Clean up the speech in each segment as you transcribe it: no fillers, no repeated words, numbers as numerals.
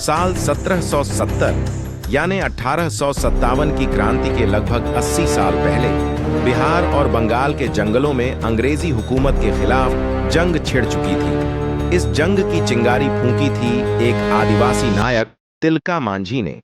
साल 1770 यानी 1857 की क्रांति के लगभग 80 साल पहले बिहार और बंगाल के जंगलों में अंग्रेजी हुकूमत के खिलाफ जंग छिड़ चुकी थी। इस जंग की चिंगारी फूंकी थी एक आदिवासी नायक तिलका मांझी ने,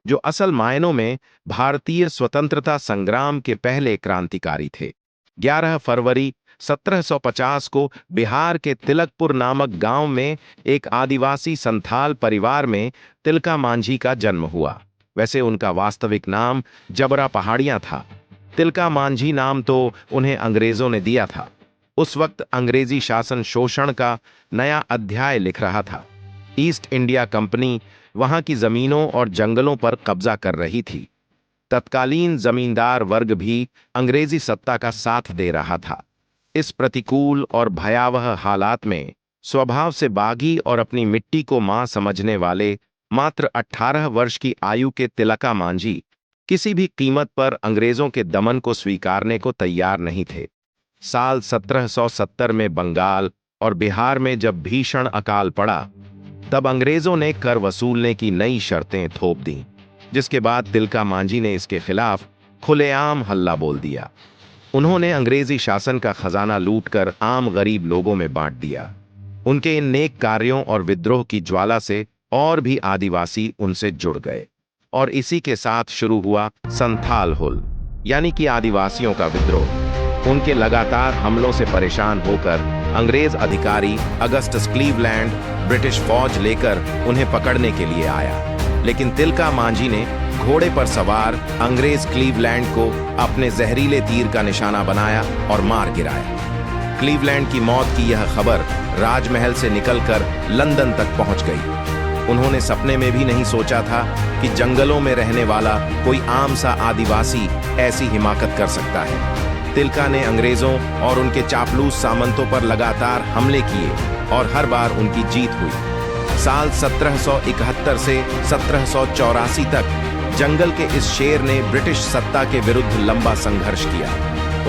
जो असल मायनों में भारतीय स्वतंत्रता संग्राम के पहले क्रांतिकारी थे। 11 फरवरी 1750 को बिहार के तिलकपुर नामक गांव में एक आदिवासी संथाल परिवार में तिलका मांझी का जन्म हुआ। वैसे उनका वास्तविक नाम जबरा पहाड़ियां था। तिलका मांझी नाम तो उन्हें अंग्रेजों ने दिया था। उस वक्त अंग्रेजी शासन शोषण का नया अध्याय लिख रहा था। ईस्ट इंडिया कंपनी वहां की जमीनों और जंगलों पर कब्जा कर रही थी। तत्कालीन जमींदार वर्ग भी अंग्रेजी सत्ता का साथ दे रहा था। इस प्रतिकूल और भयावह हालात में स्वभाव से बागी और अपनी मिट्टी को मां समझने वाले मात्र 18 वर्ष की आयु के तिलका मांझी किसी भी कीमत पर अंग्रेजों के दमन को स्वीकारने को तैयार नहीं थे। साल 1770 में बंगाल और बिहार में जब भीषण अकाल पड़ा, तब अंग्रेजों ने कर वसूलने की नई शर्तें थोप दी, जिसके बाद तिलका मांझी ने इसके खिलाफ खुलेआम हल्ला बोल दिया। उन्होंने अंग्रेजी शासन का खजाना लूटकर आम गरीब लोगों में बांट दिया। उनके इन नेक कार्यों और विद्रोह की ज्वाला से और भी आदिवासी उनसे जुड़ गए और इसी के साथ शुरू हुआ संथाल हुल यानी कि आदिवासियों का विद्रोह। उनके लगातार हमलों से परेशान होकर अंग्रेज अधिकारी अगस्टस क्लीवलैंड ब्रिटिश फौज लेकर उन्हें पकड़ने के लिए आया, लेकिन तिलका मांझी ने घोड़े पर सवार अंग्रेज क्लीवलैंड को अपने जहरीले तीर का निशाना बनाया और मार गिराया। क्लीवलैंड की मौत की यह खबर राजमहल से निकलकर लंदन तक पहुंच गई। उन्होंने सपने में भी नहीं सोचा था कि जंगलों में रहने वाला कोई आम सा आदिवासी ऐसी हिमाकत कर सकता है। तिलका ने अंग्रेजों और उनके चापलूस सामंतों पर लगातार हमले किए और हर बार उनकी जीत हुई। साल 1771 से 1784 तक जंगल के इस शेर ने ब्रिटिश सत्ता के विरुद्ध लंबा संघर्ष किया।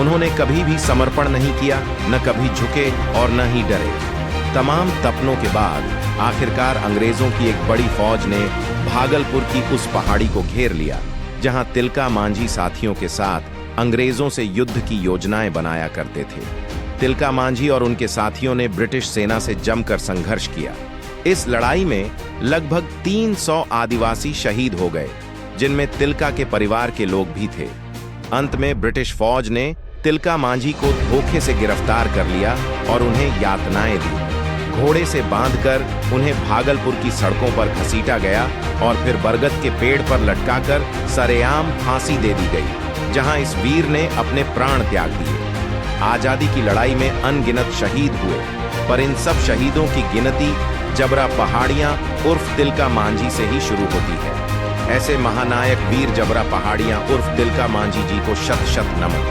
उन्होंने कभी भी समर्पण नहीं किया, न कभी झुके और न ही डरे। तमाम तपनों के बाद आखिरकार अंग्रेजों की एक बड़ी फौज ने भागलपुर की उस पहाड़ी को घेर लिया, जहां तिलका मांझी साथियों के साथ अंग्रेजों से युद्ध की योजनाएं बनाया करते थे। तिलका मांझी और उनके साथियों ने ब्रिटिश सेना से जमकर संघर्ष किया। इस लड़ाई में लगभग 300 आदिवासी शहीद हो गए, जिनमें तिलका के परिवार के लोग भी थे। अंत में ब्रिटिश फौज ने तिलका मांझी को धोखे से गिरफ्तार कर लिया और उन्हें यातनाएं दी। घोड़े से बांधकर उन्हें भागलपुर की सड़कों पर घसीटा गया और फिर बरगद के पेड़ पर लटकाकर सरेआम फांसी दे दी गई, जहां इस वीर ने अपने प्राण त्याग दिए। आजादी की लड़ाई में अनगिनत शहीद हुए, पर इन सब शहीदों की गिनती जबरा पहाड़ियां उर्फ तिलका मांझी से ही शुरू होती है। ऐसे महानायक वीर जबरा पहाड़ियां उर्फ तिलका मांझी जी को शत शत नमन।